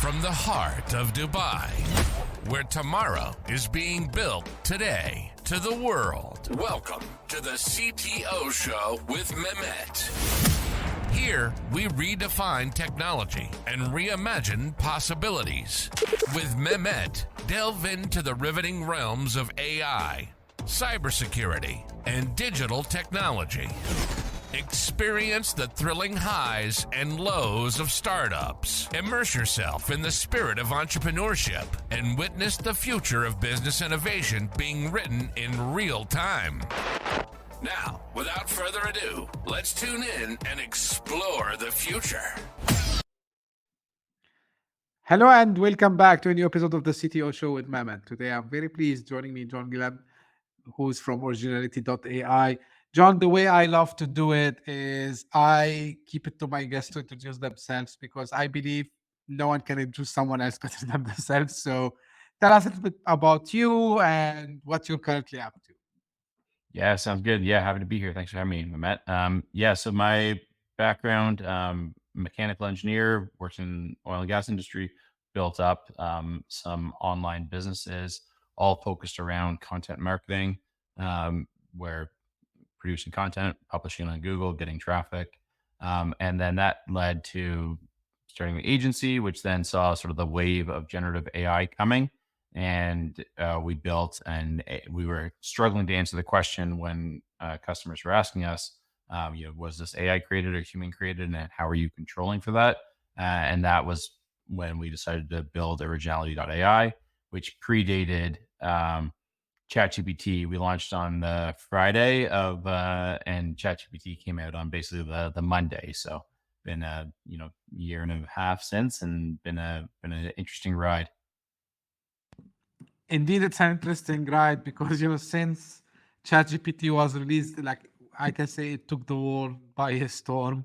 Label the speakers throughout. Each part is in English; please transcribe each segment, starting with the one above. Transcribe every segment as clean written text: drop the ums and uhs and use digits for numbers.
Speaker 1: from the heart of Dubai, where tomorrow is being built today, to the world. Welcome to the CTO Show with Mehmet. Here, we redefine technology and reimagine possibilities. With Mehmet, delve into the riveting realms of AI, cybersecurity, and digital technology. Experience the thrilling highs and lows of startups. Immerse yourself in the spirit of entrepreneurship and witness the future of business innovation being written in real time. Now, without further ado, let's tune in and explore the future.
Speaker 2: Hello and welcome back to a new episode of the CTO Show with Mehmet. Today I'm very pleased joining me Jon Gillham, who's from Originality.AI. Jon, the way I love to do it is I keep it to my guests to introduce themselves because I believe no one can introduce someone else better than themselves. So tell us a little bit about you and what you're currently up to.
Speaker 3: Yeah, sounds good. Yeah, happy to be here. Thanks for having me, Mehmet. So my background, mechanical engineer, worked in oil and gas industry, built up some online businesses, all focused around content marketing, where producing content, publishing on Google, getting traffic. And then that led to starting the agency, which then saw sort of the wave of generative AI coming. And we built, and we were struggling to answer the question when customers were asking us, was this AI created or human created, and how are you controlling for that? And that was when we decided to build Originality.AI, which predated ChatGPT. We launched on the Friday and ChatGPT came out on basically the Monday. So been a year and a half since, and been an interesting ride.
Speaker 2: Indeed, it's an interesting ride because, since ChatGPT was released, like I can say it took the world by a storm,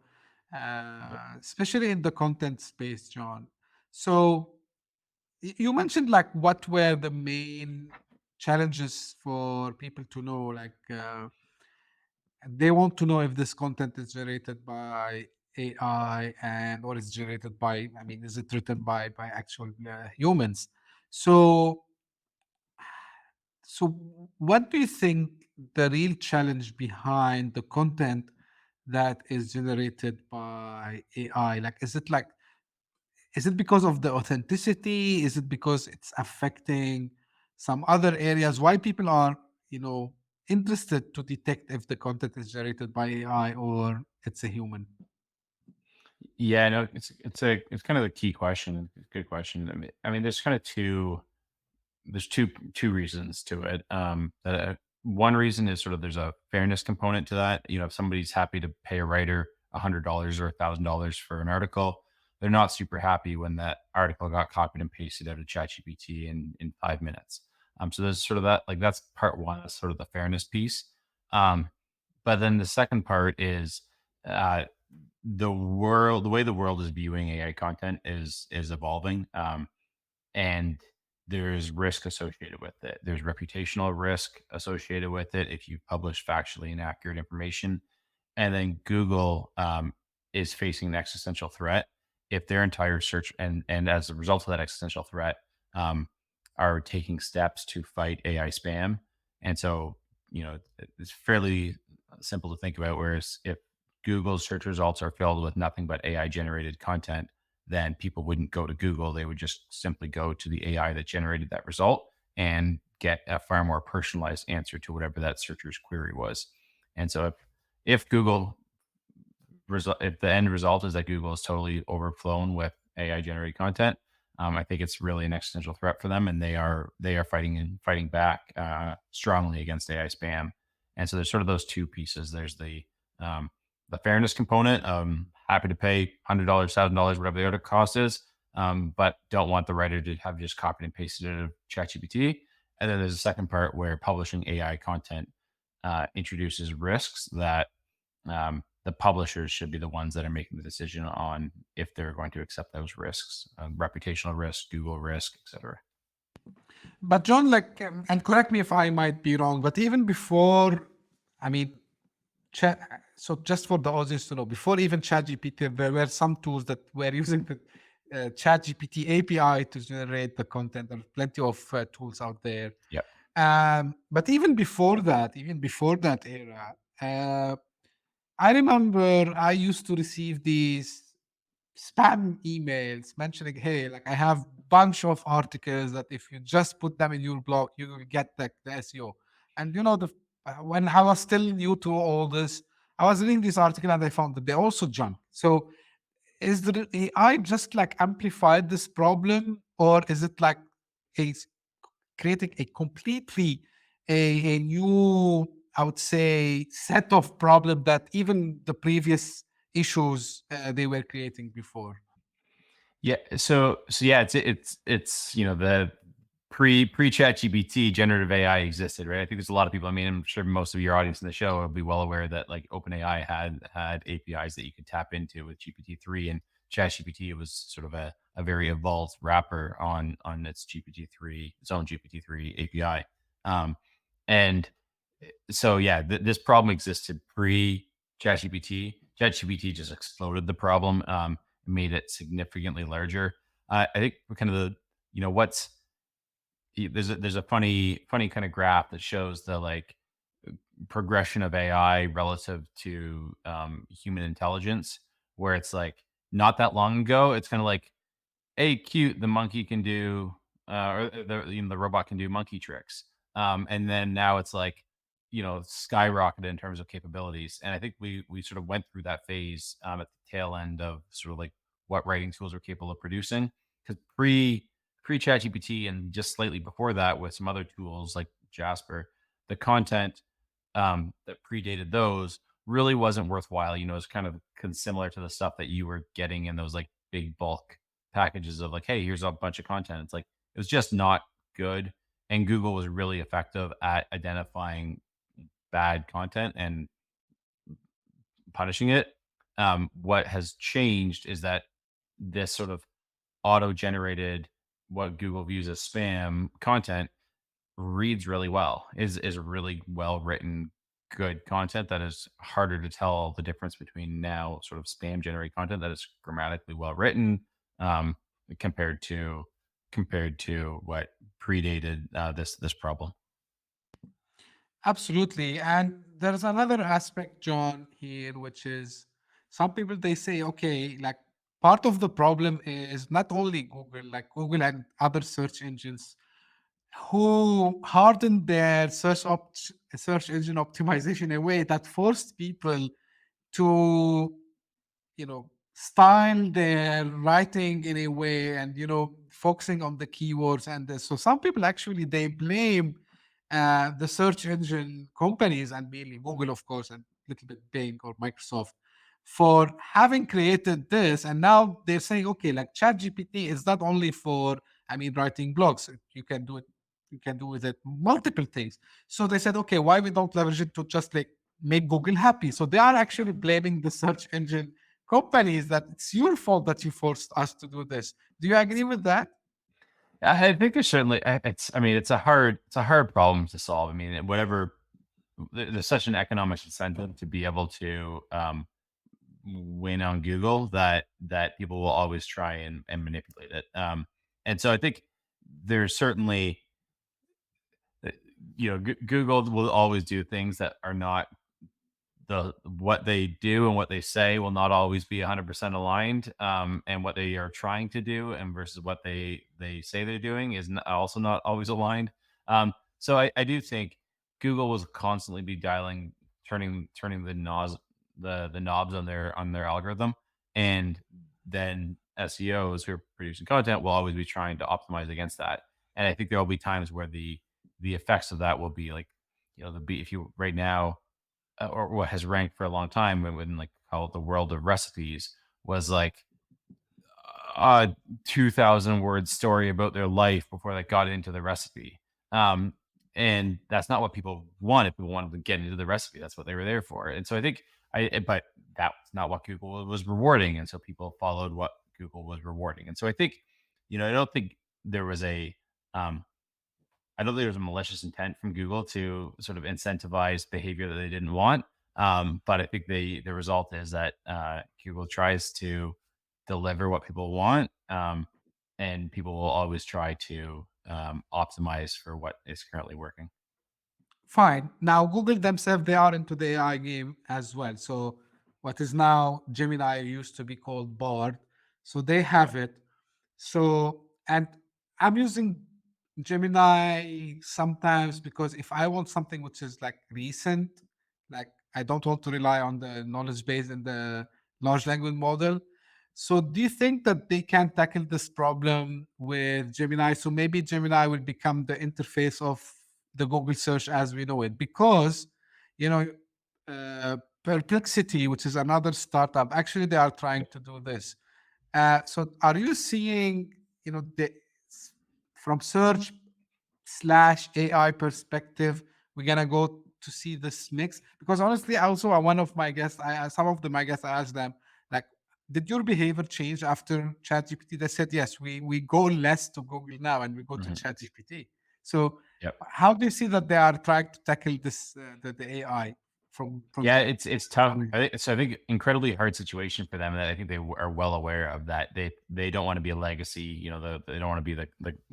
Speaker 2: especially in the content space, Jon. So you mentioned like what were the main challenges for people to know, like they want to know if this content is generated by AI or is generated by, is it written by actual humans? So what do you think the real challenge behind the content that is generated by AI? Is it because of the authenticity? Is it because it's affecting some other areas? Why people are, interested to detect if the content is generated by AI or it's a human?
Speaker 3: Yeah, no, it's kind of the key question. It's a good question. I mean, there's kind of two reasons to it. One reason is sort of there's a fairness component to that. If somebody's happy to pay a writer $100 or $1,000 for an article, they're not super happy when that article got copied and pasted out of ChatGPT in 5 minutes. So there's sort of that, like that's part one, that's sort of the fairness piece. But then the second part is the way the world is viewing AI content is evolving, and there's risk associated with it. There's reputational risk associated with it if you publish factually inaccurate information. And then Google is facing an existential threat if their entire search and as a result of that existential threat are taking steps to fight AI spam. And so, it's fairly simple to think about, whereas if Google's search results are filled with nothing but AI generated content, then people wouldn't go to Google. They would just simply go to the AI that generated that result and get a far more personalized answer to whatever that searcher's query was. And so if the end result is that Google is totally overflown with AI generated content, I think it's really an existential threat for them, and they are fighting back strongly against AI spam. And so there's sort of those two pieces. There's the fairness component. Happy to pay $100, $1,000, whatever the article cost is, but don't want the writer to have just copied and pasted it out of ChatGPT. And then there's a second part where publishing AI content introduces risks that the publishers should be the ones that are making the decision on if they're going to accept those risks, reputational risk, Google risk, etc.
Speaker 2: But Jon, and correct me if I might be wrong, but even before, so just for the audience to know, before even ChatGPT, there were some tools that were using ChatGPT API to generate the content. There are plenty of tools out there.
Speaker 3: Yep.
Speaker 2: But even before that era, I remember I used to receive these spam emails mentioning, hey, like I have bunch of articles that if you just put them in your blog, you will get the SEO. And when I was still new to all this, I was reading this article and I found that they also junk. So is the AI just like amplified this problem, or is it like a creating a completely a new, I would say, set of problem that even the previous issues they were creating before?
Speaker 3: Yeah. So yeah, it's the pre-chat GPT generative AI existed, right? I think there's a lot of people. I mean, I'm sure most of your audience in the show will be well aware that like OpenAI had APIs that you could tap into with GPT-3, and ChatGPT was sort of a very evolved wrapper on its own GPT-3 API. And so yeah, this problem existed pre ChatGPT. ChatGPT just exploded the problem, made it significantly larger. I think kind of what's there's a funny kind of graph that shows the like progression of AI relative to human intelligence, where it's like not that long ago, it's kind of like, hey, cute, the monkey can do, or the robot can do monkey tricks. And then now it's like, skyrocketed in terms of capabilities. And I think we sort of went through that phase at the tail end of sort of like what writing tools are capable of producing. Because pre ChatGPT and just slightly before that with some other tools like Jasper, the content that predated those really wasn't worthwhile. It's kind of similar to the stuff that you were getting in those like big bulk packages of like, hey, here's a bunch of content. It's like it was just not good. And Google was really effective at identifying bad content and punishing it. What has changed is that this sort of auto-generated, what Google views as spam content, reads really well. Is really well written, good content that is harder to tell the difference between now sort of spam generated content that is grammatically well written, compared to what predated this problem.
Speaker 2: Absolutely. And there's another aspect, John, here, which is some people they say, okay, like part of the problem is not only Google, like Google and other search engines who hardened their search engine optimization in a way that forced people to style their writing in a way and focusing on the keywords and this. So some people actually they blame the search engine companies and mainly Google, of course, and a little bit Bing or Microsoft for having created this. And now they're saying, okay, like ChatGPT is not only for, writing blogs. You can do it. You can do with it multiple things. So they said, okay, why we don't leverage it to just like make Google happy? So they are actually blaming the search engine companies that it's your fault that you forced us to do this. Do you agree with that?
Speaker 3: I think there's certainly it's a hard problem to solve. I mean, whatever, there's such an economic incentive to be able to win on Google that people will always try and manipulate it. And so I think there's certainly, Google will always do things that are not what they do, and what they say will not always be 100% aligned. And what they are trying to do and versus what they say they're doing is also not always aligned. So I do think Google will constantly be turning the knobs on their algorithm, and then SEOs who are producing content will always be trying to optimize against that. And I think there will be times where the effects of that will be like, if you right now, or what has ranked for a long time when like called the world of recipes, was like a 2,000 word story about their life before they got into the recipe. And that's not what people wanted. People wanted to get into the recipe. That's what they were there for. And so I think but that was not what Google was rewarding. And so people followed what Google was rewarding. And so I think, I don't think there was I don't think there's a malicious intent from Google to sort of incentivize behavior that they didn't want. But I think the result is that Google tries to deliver what people want. And people will always try to optimize for what is currently working.
Speaker 2: Fine. Now, Google themselves, they are into the AI game as well. So, what is now Gemini used to be called Bard. So, they have it. So, and I'm using Gemini sometimes because if I want something which is like recent, like I don't want to rely on the knowledge base in the large language model. So, do you think that they can tackle this problem with Gemini? So, maybe Gemini will become the interface of the Google search as we know it, because you know, Perplexity, which is another startup, actually they are trying to do this. So, are you seeing, from search slash AI perspective, we're gonna go to see this mix? Because honestly, also one of my guests, some of my guests, I asked them, like, did your behavior change after ChatGPT? They said yes. We go less to Google now and we go to
Speaker 3: Mhm.
Speaker 2: ChatGPT. So,
Speaker 3: Yep.
Speaker 2: how do you see that they are trying to tackle this the AI from
Speaker 3: Yeah,
Speaker 2: the
Speaker 3: it's tough. I think incredibly hard situation for them that I think they are well aware of that they don't want to be a legacy. They don't want to be the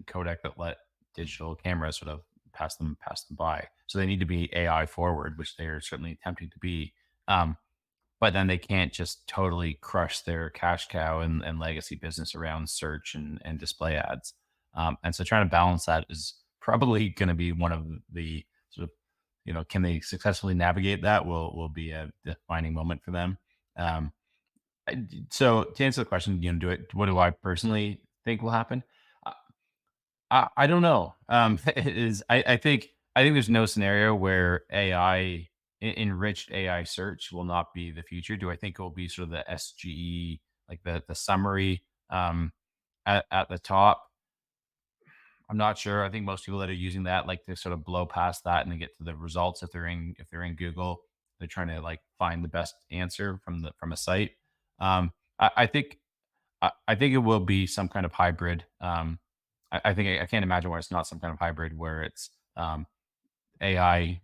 Speaker 3: Kodak that let digital cameras sort of pass them by. So they need to be AI forward, which they are certainly attempting to be. Um, but then they can't just totally crush their cash cow and legacy business around search and display ads. And so trying to balance that is probably going to be one of the sort of, can they successfully navigate that will be a defining moment for them. Um, so to answer the question, what do I personally think will happen? Uh, I don't know. I think there's no scenario where enriched AI search will not be the future. Do I think it will be sort of the SGE, like the summary at the top? I'm not sure. I think most people that are using that like to sort of blow past that and then get to the results if they're in Google. They're trying to like find the best answer from a site. I think it will be some kind of hybrid. I think I can't imagine why it's not some kind of hybrid where it's AI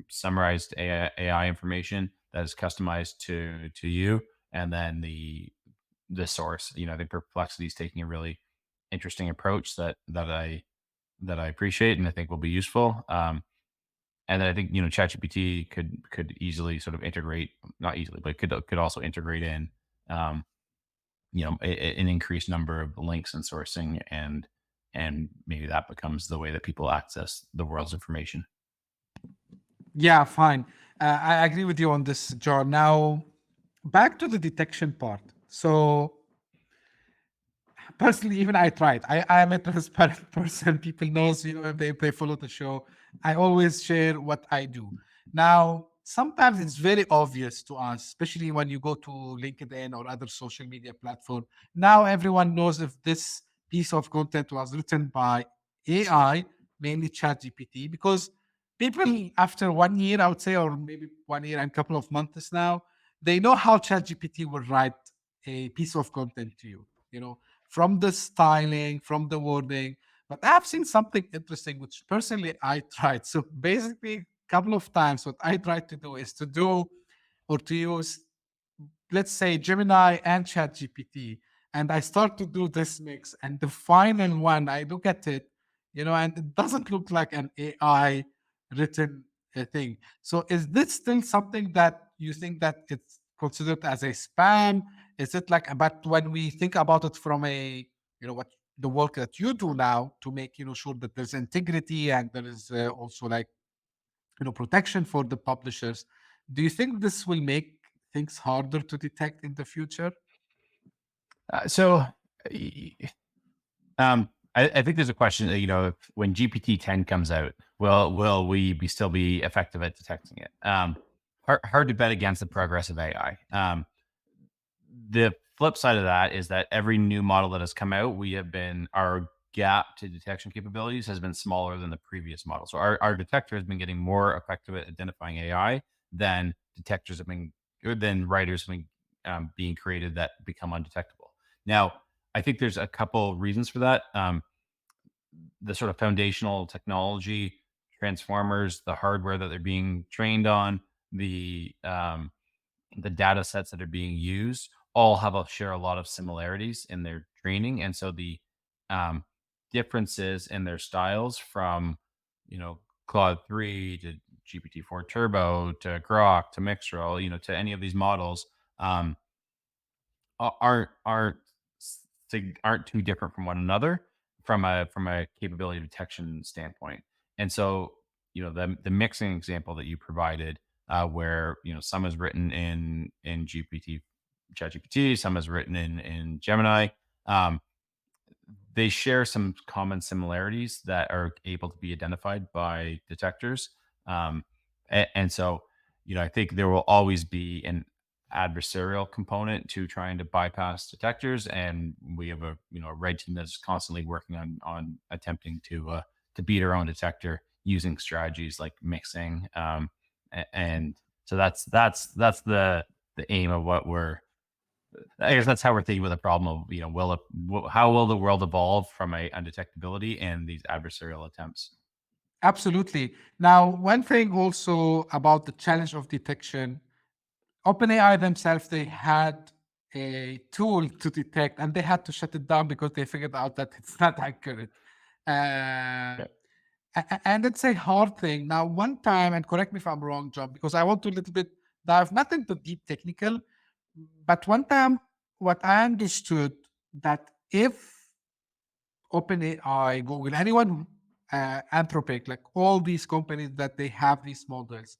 Speaker 3: summarized AI information that is customized to you, and then the source. I think Perplexity is taking a really interesting approach that I appreciate and I think will be useful. And then I think ChatGPT could easily sort of integrate, not easily, but could also integrate in um, an increased number of links and sourcing, and maybe that becomes the way that people access the world's information.
Speaker 2: Yeah, fine. I agree with you on this, John. Now, back to the detection part. So, personally, even I tried. I am a transparent person. People knows, if they follow the show, I always share what I do. Now, sometimes it's very obvious to us, especially when you go to LinkedIn or other social media platform. Now everyone knows if this piece of content was written by AI, mainly ChatGPT, because people after 1 year, I would say, or maybe 1 year and a couple of months now, they know how ChatGPT will write a piece of content to you. From the styling, from the wording. But I've seen something interesting, which personally I tried. So basically, a couple of times, what I tried to do is to do or to use, let's say, Gemini and ChatGPT. And I start to do this mix. And the final one, I look at it, and it doesn't look like an AI written thing. So is this still something that you think that it's considered as a spam? Is it like, but when we think about it from what the work that you do now to make, sure that there's integrity and there is also like, protection for the publishers, do you think this will make things harder to detect in the future?
Speaker 3: So, y- I think there's a question that, when GPT-10 comes out, will we still be effective at detecting it? Hard to bet against the progress of AI. The flip side of that is that every new model that has come out, our gap to detection capabilities has been smaller than the previous model. So our detector has been getting more effective at identifying AI than writers have been being created that become undetectable. Now, I think there's a couple reasons for that. The sort of foundational technology, transformers, the hardware that they're being trained on, the data sets that are being used all share a lot of similarities in their training, and so the um, differences in their styles from Claude 3 to GPT-4 Turbo to Grok to Mixtral, to any of these models, um, aren't aren't too different from one another from a capability detection standpoint. And so, the mixing example that you provided, where some is written in ChatGPT, some is written in Gemini. Um, they share some common similarities that are able to be identified by detectors. And so, I think there will always be an adversarial component to trying to bypass detectors, and we have a red team that's constantly working on attempting to beat our own detector using strategies like mixing. And so that's the aim of what I guess that's how we're thinking with the problem of, how will the world evolve from a undetectability and these adversarial attempts?
Speaker 2: Absolutely. Now, one thing also about the challenge of detection, OpenAI themselves, they had a tool to detect and they had to shut it down because they figured out that it's not accurate. Uh,
Speaker 3: Yeah.
Speaker 2: and it's a hard thing. Now, one time, and correct me if I'm wrong, John, because I want to a little bit dive not into deep technical, but one time, what I understood that if OpenAI, Google, anyone, Anthropic, like all these companies that they have these models.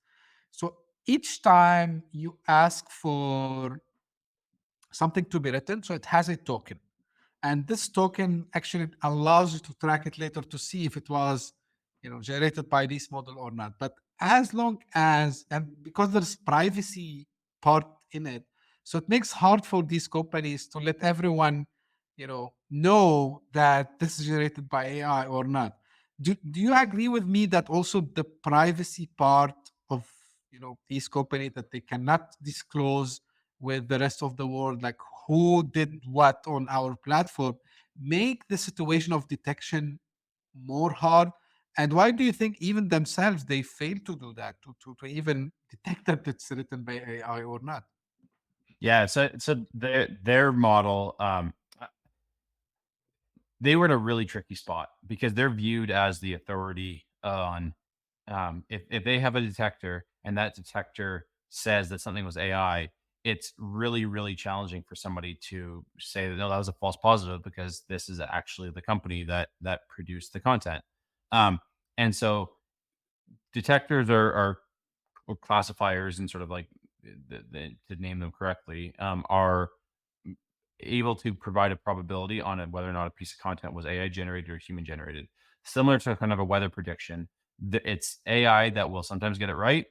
Speaker 2: So each time you ask for something to be written, so it has a token. And this token actually allows you to track it later to see if it was, generated by this model or not. But as long as, and because there's privacy part in it, so it makes hard for these companies to let everyone, know that this is generated by AI or not. Do you agree with me that also the privacy part of, these companies, that they cannot disclose with the rest of the world, like who did what on our platform, make the situation of detection more hard? And why do you think even themselves they fail to do that, to even detect that it's written by AI or not?
Speaker 3: Yeah, so their model, they were in a really tricky spot because they're viewed as the authority on, if they have a detector and that detector says that something was AI, it's really, really challenging for somebody to say that no, that was a false positive because this is actually the company that produced the content. Um, and so detectors are or classifiers and sort of like to name them correctly, are able to provide a probability on whether or not a piece of content was AI generated or human generated, similar to kind of a weather prediction. It's AI that will sometimes get it right,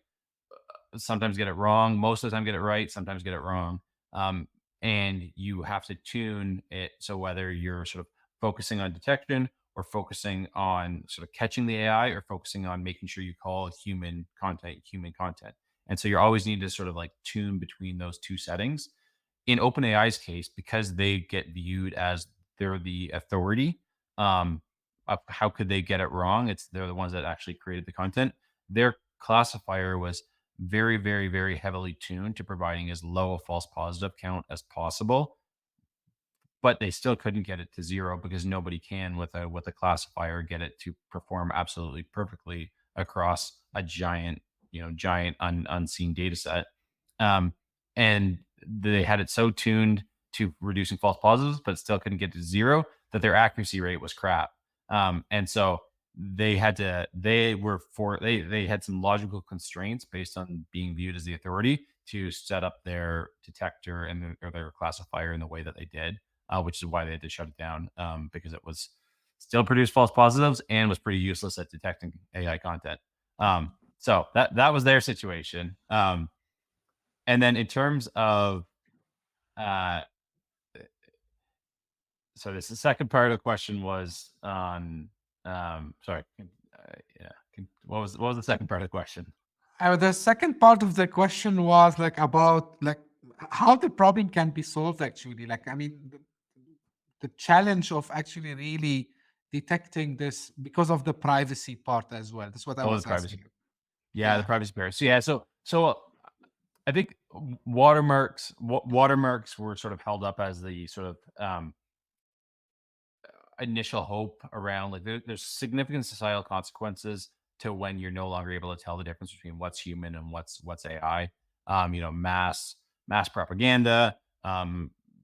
Speaker 3: sometimes get it wrong, most of the time get it right, sometimes get it wrong. Um, and you have to tune it so whether you're sort of focusing on detection or focusing on sort of catching the AI or focusing on making sure you call human content human content. And so you're always needing to sort of like tune between those two settings. In OpenAI's case, because they get viewed as they're the authority, how could they get it wrong? They're the ones that actually created the content. Their classifier was very, very, very heavily tuned to providing as low a false positive count as possible, but they still couldn't get it to zero because nobody can with a classifier get it to perform absolutely perfectly across a giant unseen data set. Um, and they had it so tuned to reducing false positives, but still couldn't get to zero, that their accuracy rate was crap. And so they had some logical constraints based on being viewed as the authority to set up their detector or their classifier in the way that they did, which is why they had to shut it down, because it was still produced false positives and was pretty useless at detecting AI content. So that was their situation. And then in terms of, uh, so this the second part of the question was on, sorry, yeah, what was the second part of the question?
Speaker 2: The second part of the question was like about like how the problem can be solved actually. Like, I mean, the challenge of actually really detecting this because of the privacy part as well. That's what I
Speaker 3: Oh, the
Speaker 2: was
Speaker 3: privacy.
Speaker 2: asking.
Speaker 3: Yeah, the
Speaker 2: Yeah.
Speaker 3: privacy barrier. So yeah, so I think watermarks were sort of held up as the sort of initial hope around like there's significant societal consequences to when you're no longer able to tell the difference between what's human and what's AI. Mass propaganda,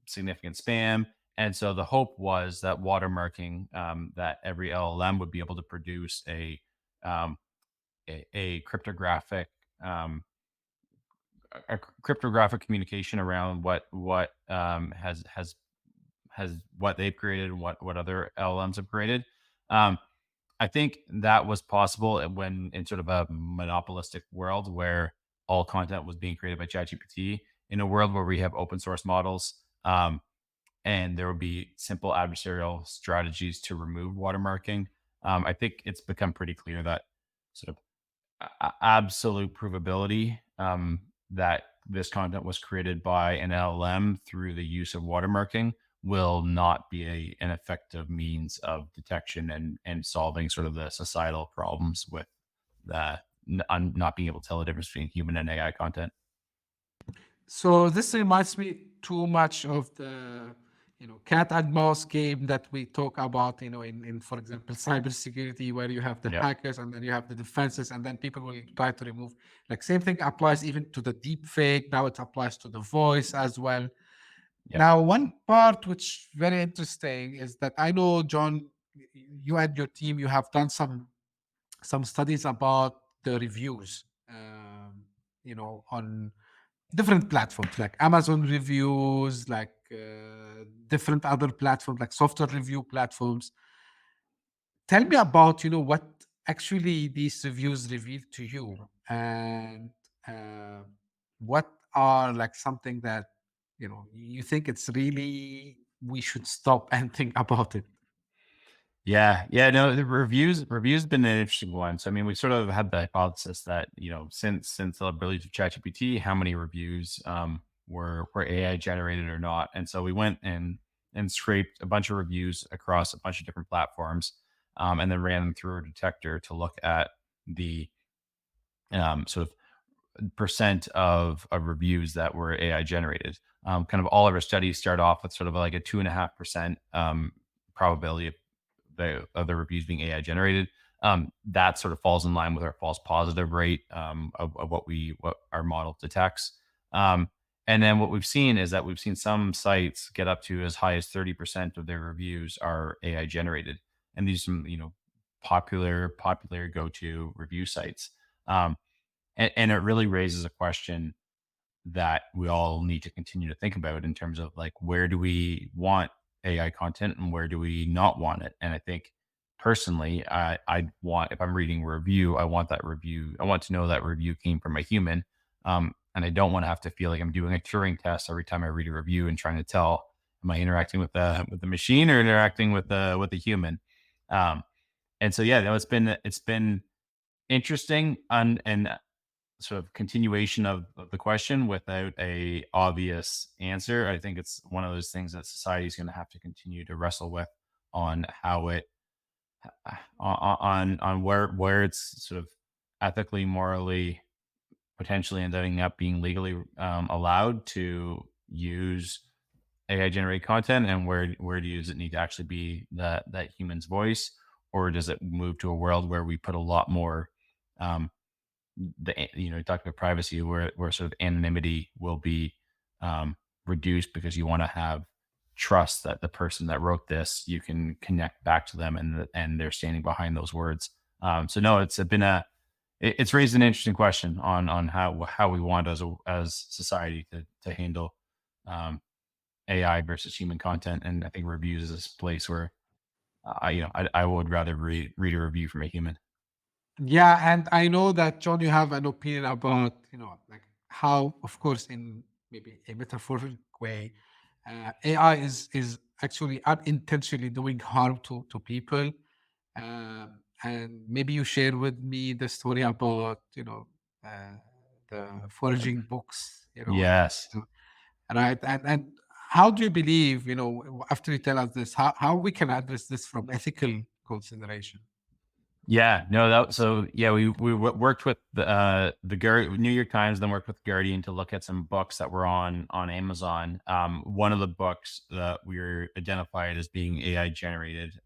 Speaker 3: significant spam, and so the hope was that watermarking, that every LLM would be able to produce um, a cryptographic cryptographic communication around what what they've created and what other LLMs have created. Um, I think that was possible when in sort of a monopolistic world where all content was being created by ChatGPT. In a world where we have open source models, and there would be simple adversarial strategies to remove watermarking. I think it's become pretty clear that sort of absolute provability, that this content was created by an LLM through the use of watermarking will not be an effective means of detection and solving sort of the societal problems with the not being able to tell the difference between human and AI content.
Speaker 2: So this reminds me too much of the cat and mouse game that we talk about, in for example cybersecurity, where you have the
Speaker 3: Yeah.
Speaker 2: hackers and then you have the defenses, and then people will try to remove. Like same thing applies even to the deep fake. Now it applies to the voice as well.
Speaker 3: Yeah.
Speaker 2: Now one part which very interesting is that I know, John, you and your team, you have done some studies about the reviews, on different platforms like Amazon reviews, like different other platforms like software review platforms. Tell me about what actually these reviews reveal to you, and uh, what are like something that you think it's really we should stop and think about it.
Speaker 3: Yeah, no, the reviews been an interesting one. So I mean, we sort of had the hypothesis that since the ability of ChatGPT, how many reviews were AI generated or not, and so we went and scraped a bunch of reviews across a bunch of different platforms, and then ran them through a detector to look at the sort of percent of reviews that were AI generated. Kind of all of our studies start off with sort of like a 2.5% probability of the reviews being AI generated. That sort of falls in line with our false positive rate, of what our model detects. And then what we've seen is that we've seen some sites get up to as high as 30% of their reviews are AI generated, and these are some popular go-to review sites. And it really raises a question that we all need to continue to think about in terms of like, where do we want AI content and where do we not want it? And I think personally, I want, if I'm reading a review, I want to know that review came from a human. And I don't want to have to feel like I'm doing a Turing test every time I read a review and trying to tell, am I interacting with the machine or interacting with the human? And so, yeah, no, it's been interesting and sort of continuation of the question without a obvious answer. I think it's one of those things that society is going to have to continue to wrestle with on how it on where it's sort of ethically, morally, potentially ending up being legally allowed to use AI generated content, and where does it need to actually be that human's voice, or does it move to a world where we put a lot more you talk about privacy, where sort of anonymity will be reduced because you want to have trust that the person that wrote this, you can connect back to them and they're standing behind those words. So no, it's raised an interesting question on how we want as society to handle AI versus human content. And I think reviews is this place where I would rather read a review from a human.
Speaker 2: Yeah, and I know that, John, you have an opinion about like how, of course, in maybe a metaphorical way, AI is actually unintentionally doing harm to people. And maybe you share with me the story about uh, the foraging books,
Speaker 3: Yes.
Speaker 2: right? And how do you believe, after you tell us this, how we can address this from ethical consideration?
Speaker 3: Yeah, no, we worked with the New York Times, then worked with Guardian to look at some books that were on Amazon. One of the books that we were identified as being AI generated,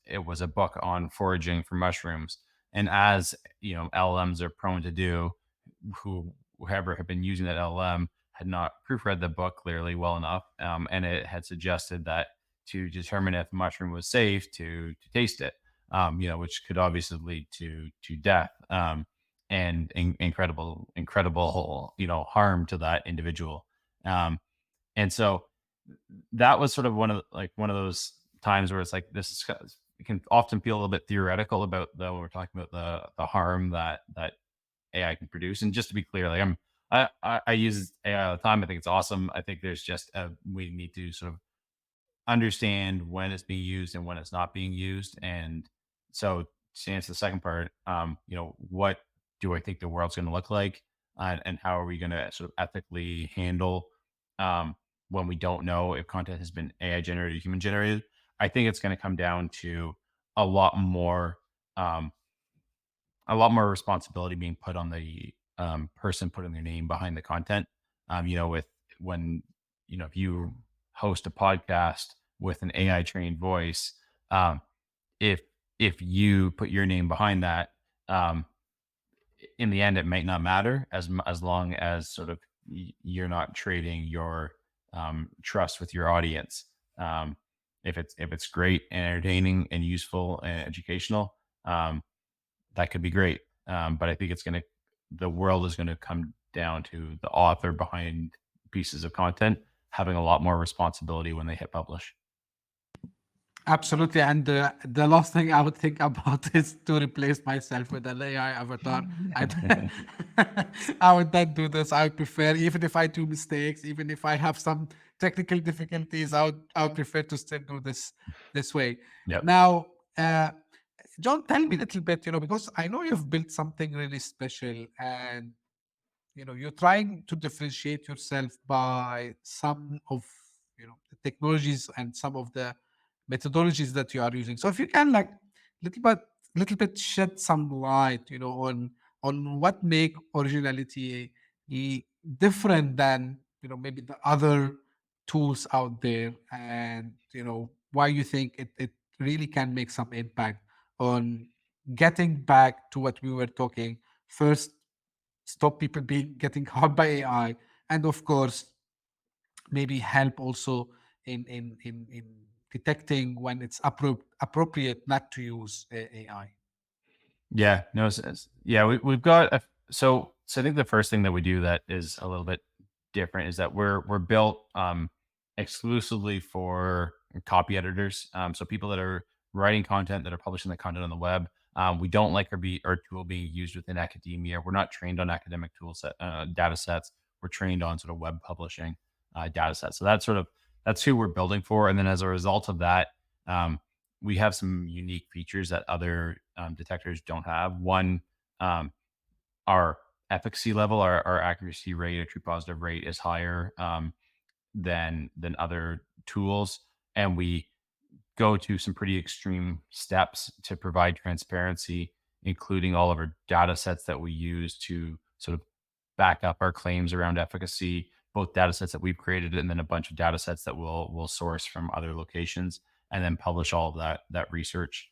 Speaker 3: it was a book on foraging for mushrooms, and as you know, LLMs are prone to do, whoever had been using that LLM had not proofread the book clearly well enough, and it had suggested that to determine if a mushroom was safe to taste it, which could obviously lead to death, and incredible, harm to that individual. Um, and so that was sort of one of those times where it's like it can often feel a little bit theoretical about when we're talking about the harm that AI can produce. And just to be clear, like I use AI all the time. I think it's awesome. I think there's just we need to sort of understand when it's being used and when it's not being used. And so to answer the second part, what do I think the world's going to look like, and how are we going to sort of ethically handle, when we don't know if content has been AI generated or human generated? I think it's going to come down to a lot more, um, a lot more responsibility being put on the person putting their name behind the content. With when if you host a podcast with an AI trained voice, um, if you put your name behind that, um, in the end, it might not matter as long as sort of you're not trading your trust with your audience. If it's great and entertaining and useful and educational, that could be great. But I think the world is going to come down to the author behind pieces of content having a lot more responsibility when they hit publish.
Speaker 2: Absolutely. And the last thing I would think about is to replace myself with an AI avatar. I, I would not do this. I would prefer, even if I do mistakes, even if I have some technical difficulties, I would prefer to still do this way.
Speaker 3: Yep.
Speaker 2: Now, John, tell me a little bit, because I know you've built something really special, and you're trying to differentiate yourself by some of the technologies and some of the methodologies that you are using. So if you can, like, little bit shed some light on what make originality different than maybe the other tools out there, and why you think it really can make some impact on getting back to what we were talking first, stop people being getting caught by AI, and of course, maybe help also in detecting when it's appropriate not to use AI.
Speaker 3: Yeah, no, yeah, we've got so I think the first thing that we do that is a little bit different is that we're built exclusively for copy editors, so people that are writing content, that are publishing the content on the web. We don't like our tool being used within academia. We're not trained on academic data sets. We're trained on sort of web publishing data sets. So that's who we're building for. And then as a result of that, we have some unique features that other detectors don't have. One, our efficacy level, our accuracy rate, or true positive rate is higher than other tools, and we go to some pretty extreme steps to provide transparency, including all of our data sets that we use to sort of back up our claims around efficacy, both data sets that we've created and then a bunch of data sets that we'll source from other locations, and then publish all of that research.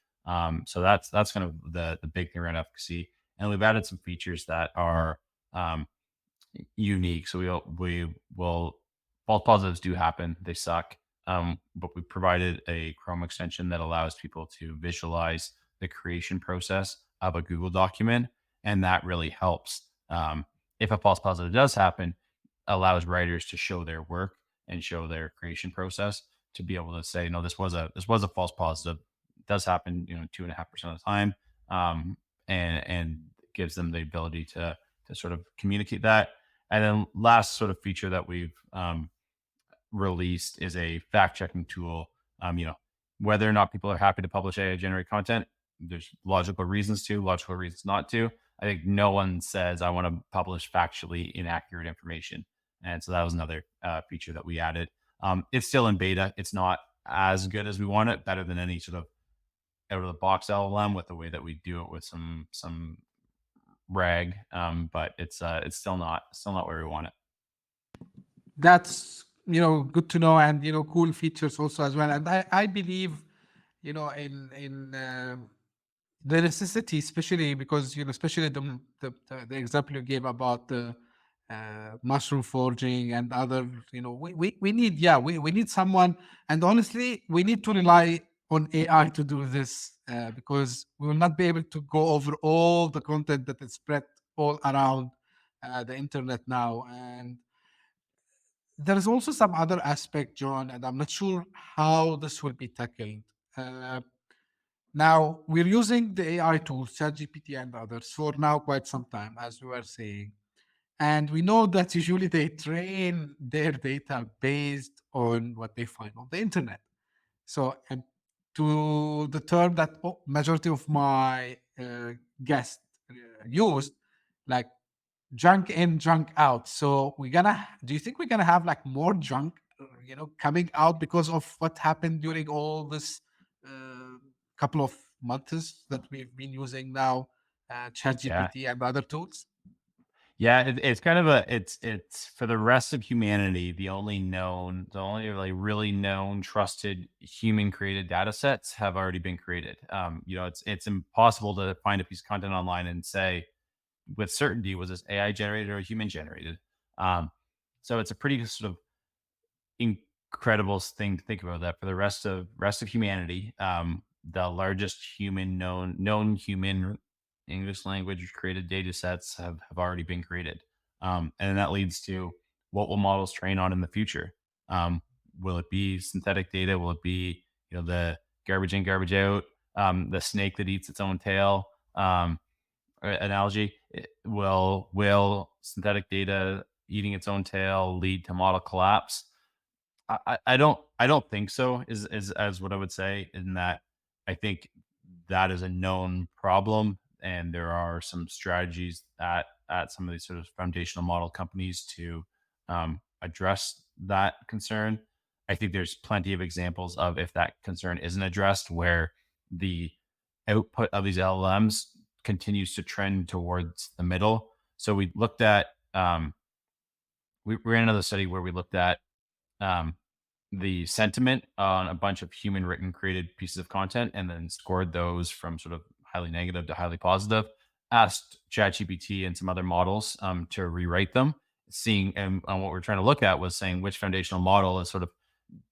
Speaker 3: So that's kind of the big thing around efficacy. And we've added some features that are unique. So we will false positives do happen. They suck. But we provided a Chrome extension that allows people to visualize the creation process of a Google document, and that really helps. If a false positive does happen, allows writers to show their work and show their creation process, to be able to say, no, this was a false positive. It does happen, 2.5% of the time, and gives them the ability to sort of communicate that. And then last sort of feature that we've released is a fact checking tool. Whether or not people are happy to publish AI generated content, there's logical reasons not to. I think no one says I want to publish factually inaccurate information. And so that was another feature that we added. It's still in beta. It's not as good as we want it, better than any sort of out of the box LLM with the way that we do it with some rag, but it's still not where we want it.
Speaker 2: That's good to know, and cool features also as well. And I believe in the necessity, especially because especially the example you gave about the mushroom forging and other, we need, we need someone. And honestly, we need to rely on AI to do this, because we will not be able to go over all the content that is spread all around the internet now. And there is also some other aspect, John, and I'm not sure how this will be tackled. Uh, Now, we're using the AI tools, ChatGPT and others, for now quite some time, as we were saying. And we know that usually they train their data based on what they find on the internet. So, and to the term that majority of my guests used, like junk in, junk out. So do you think we're gonna have like more junk, coming out because of what happened during all this couple of months that we've been using now,
Speaker 3: Yeah.
Speaker 2: ChatGPT and other tools?
Speaker 3: Yeah, it's kind of it's for the rest of humanity, the only like really known, trusted human created data sets have already been created. It's impossible to find a piece of content online and say with certainty, was this AI generated or human generated? So it's a pretty sort of incredible thing to think about, that for the rest of humanity, the largest known human English language created data sets have already been created. And that leads to, what will models train on in the future? Will it be synthetic data? Will it be, the garbage in, garbage out, the snake that eats its own tail analogy? Will synthetic data eating its own tail lead to model collapse? I don't think so, is as what I would say, in that I think that is a known problem, and there are some strategies at some of these sort of foundational model companies to address that concern. I think there's plenty of examples of, if that concern isn't addressed, where the output of these LLMs continues to trend towards the middle. So we looked at we ran another study where we looked at um, the sentiment on a bunch of human written created pieces of content, and then scored those from sort of highly negative to highly positive. Asked ChatGPT and some other models to rewrite them, seeing, and what we're trying to look at was saying which foundational model is sort of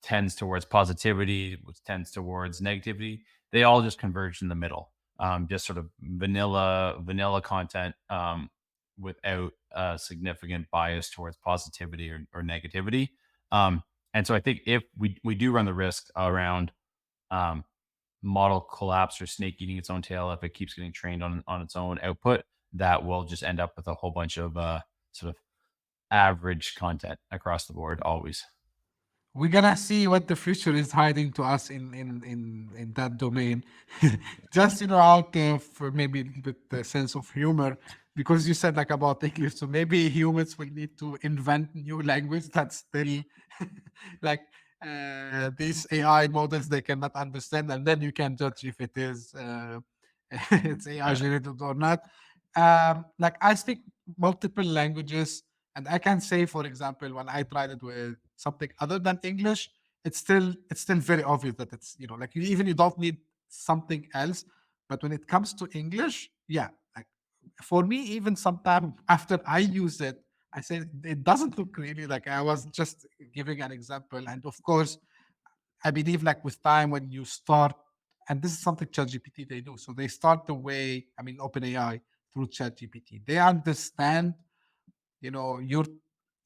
Speaker 3: tends towards positivity, which tends towards negativity. They all just converged in the middle, just sort of vanilla content, without a significant bias towards positivity or negativity. And so I think if we do run the risk around model collapse or snake eating its own tail, if it keeps getting trained on its own output, that will just end up with a whole bunch of sort of average content across the board always.
Speaker 2: We're gonna see what the future is hiding to us in that domain. Just out of maybe the sense of humor, because you said like about English, so maybe humans will need to invent new language that's still like these AI models they cannot understand, and then you can judge if it is it's AI
Speaker 3: Yeah.
Speaker 2: generated or not. Like I speak multiple languages, and I can say, for example, when I tried it with something other than English, it's still very obvious that it's like you don't need something else. But when it comes to English, yeah, like for me, even sometime after I use it, I say it doesn't look really like. I was just giving an example, and of course, I believe like with time when you start, and this is something ChatGPT they do. So they start the way, I mean, OpenAI through ChatGPT. They understand your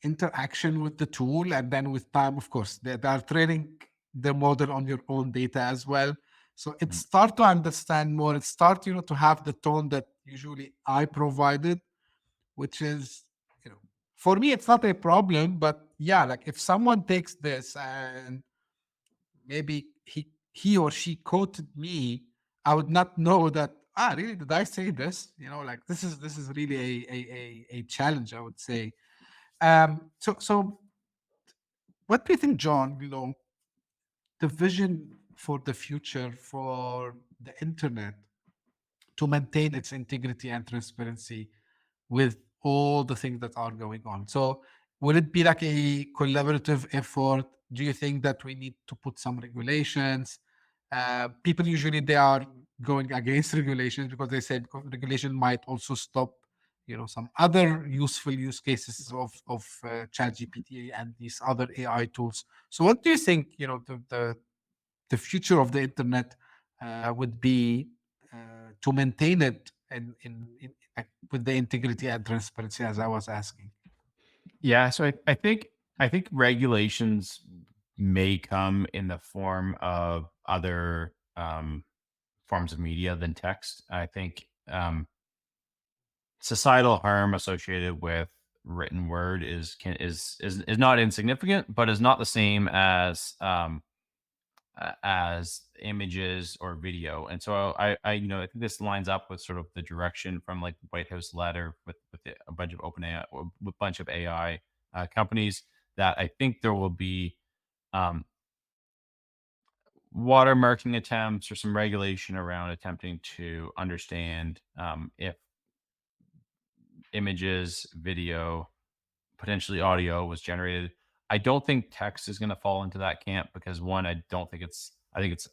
Speaker 2: interaction with the tool, and then with time, of course, they are training the model on your own data as well. So it
Speaker 3: Mm.
Speaker 2: start to understand more. It start to have the tone that usually I provided, which is for me it's not a problem. But yeah, like if someone takes this and maybe he or she quoted me, I would not know that, really, did I say this? Like this is really a challenge, I would say. So what do you think, John, the vision for the future for the internet to maintain its integrity and transparency with all the things that are going on? So would it be like a collaborative effort? Do you think that we need to put some regulations? People usually they are going against regulations because they said regulation might also stop, some other useful use cases of ChatGPT and these other AI tools. So what do you think? The future of the internet would be to maintain it with the integrity and transparency, as I was asking.
Speaker 3: Yeah, so I think regulations may come in the form of other forms of media than text. I think societal harm associated with written word is not insignificant, but is not the same as images or video. And so I think this lines up with sort of the direction from like the White House letter with a bunch of open AI, or with a bunch of AI companies, that I think there will be um, watermarking attempts or some regulation around attempting to understand if images, video, potentially audio was generated. I don't think text is going to fall into that camp because, one, I think it's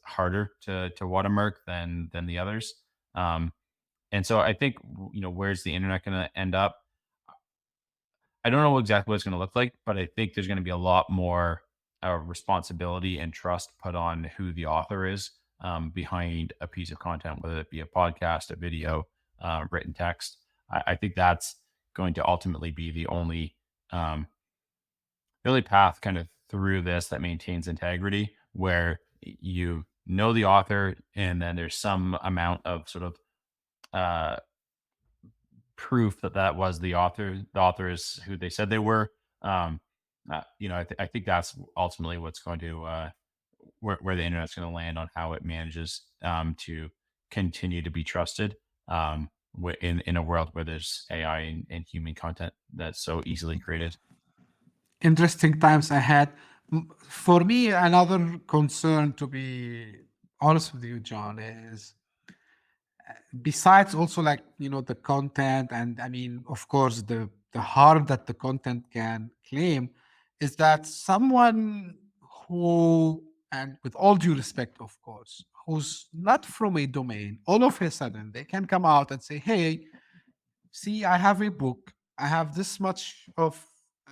Speaker 3: harder to watermark than the others. And so I think, where's the internet going to end up? I don't know exactly what it's going to look like, but I think there's going to be a lot more responsibility and trust put on who the author is behind a piece of content, whether it be a podcast, a video, written text. I think that's going to ultimately be um, the only path kind of through this that maintains integrity, where you know the author, and then there's some amount of sort of uh, proof that was the author. The author is who they said they were. I think that's ultimately what's going to where the internet's going to land on how it manages to continue to be trusted in a world where there's AI and human content that's so easily created.
Speaker 2: Interesting times ahead. For me, another concern, to be honest with you, John, is besides also like the content, and I mean, of course, the harm that the content can claim, is that someone who, and with all due respect, of course, who's not from a domain, all of a sudden they can come out and say, hey, see, I have a book, I have this much of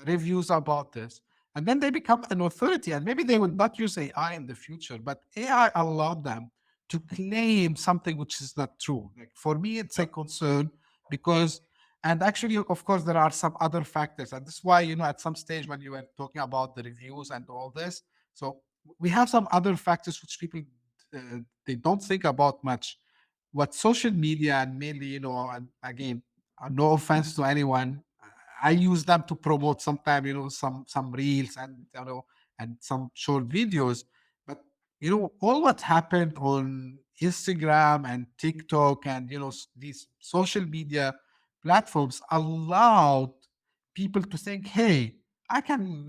Speaker 2: reviews about this, and then they become an authority, and maybe they will not use AI in the future, but AI allowed them to claim something which is not true. Like, for me, it's a concern because, and actually, of course, there are some other factors, and this is why, at some stage when you were talking about the reviews and all this, so we have some other factors which people they don't think about much. What social media, and mainly, and again, no offense to anyone, I use them to promote sometimes, some reels, and and some short videos. But all what happened on Instagram and TikTok and these social media platforms allowed people to think, hey, I can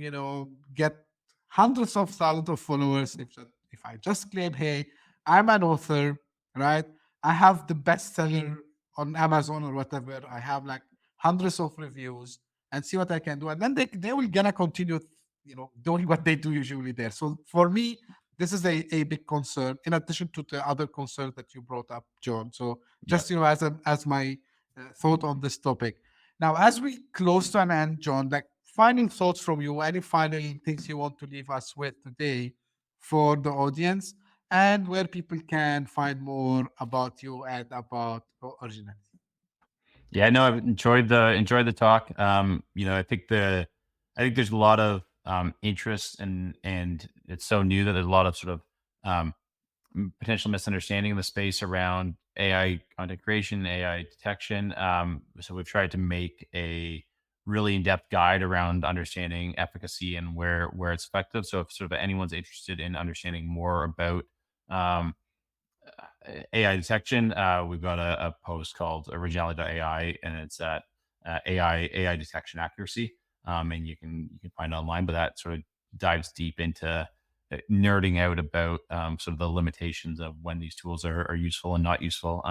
Speaker 2: get hundreds of thousands of followers if I just claim, hey, I'm an author, right? I have the bestseller on Amazon or whatever. I have like hundreds of reviews, and see what I can do. And then they will gonna continue, doing what they do usually there. So for me, this is a big concern in addition to the other concerns that you brought up, John. So
Speaker 3: Yeah.
Speaker 2: just, as my thought on this topic. Now, as we close to an end, John, like final thoughts from you, any final things you want to leave us with today for the audience, and where people can find more about you and about Originality.
Speaker 3: Yeah, no, I've enjoyed the talk. I think there's a lot of interest, and it's so new that there's a lot of sort of potential misunderstanding in the space around AI content creation, AI detection. So we've tried to make a really in-depth guide around understanding efficacy and where it's effective. So if sort of anyone's interested in understanding more about um, AI detection, we've got a post called Originality.AI, and it's at AI detection accuracy, and you can find it online. But that sort of dives deep into nerding out about sort of the limitations of when these tools are useful and not useful.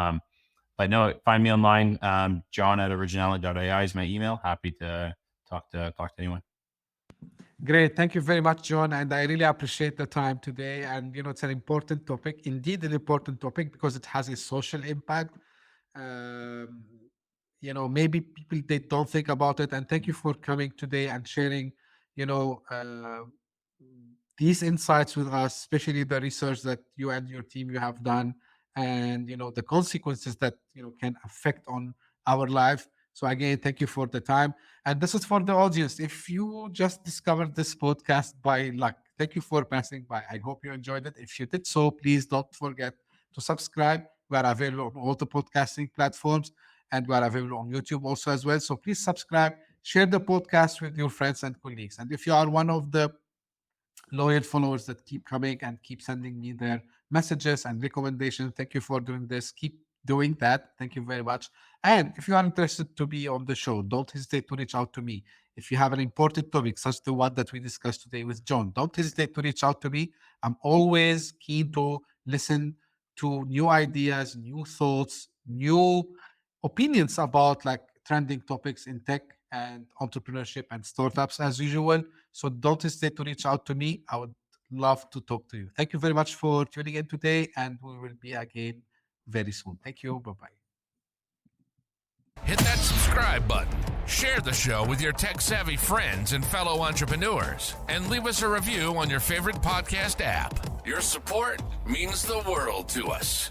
Speaker 3: But no, find me online. Jon at Originality.AI is my email. Happy to talk to anyone.
Speaker 2: Great. Thank you very much, Jon. And I really appreciate the time today. And, it's an important topic, indeed an important topic, because it has a social impact. Maybe people, they don't think about it. And thank you for coming today and sharing, these insights with us, especially the research that you and your team you have done, and the consequences that can affect on our life. So again, thank you for the time. And this is for the audience. If you just discovered this podcast by luck, thank you for passing by. I hope you enjoyed it. If you did so, please don't forget to subscribe. We are available on all the podcasting platforms, and we are available on YouTube also as well. So please subscribe, share the podcast with your friends and colleagues. And if you are one of the loyal followers that keep coming and keep sending me their messages and recommendations, thank you for doing this. Keep doing that. Thank you very much. And if you are interested to be on the show, don't hesitate to reach out to me. If you have an important topic, such the one that we discussed today with Jon, don't hesitate to reach out to me. I'm always keen to listen to new ideas, new thoughts, new opinions about like trending topics in tech and entrepreneurship and startups as usual. So don't hesitate to reach out to me. I would love to talk to you. Thank you very much for tuning in today, and we will be again very soon. Thank you. Bye-bye.
Speaker 1: Hit that subscribe button, share the show with your tech-savvy friends and fellow entrepreneurs, and leave us a review on your favorite podcast app. Your support means the world to us.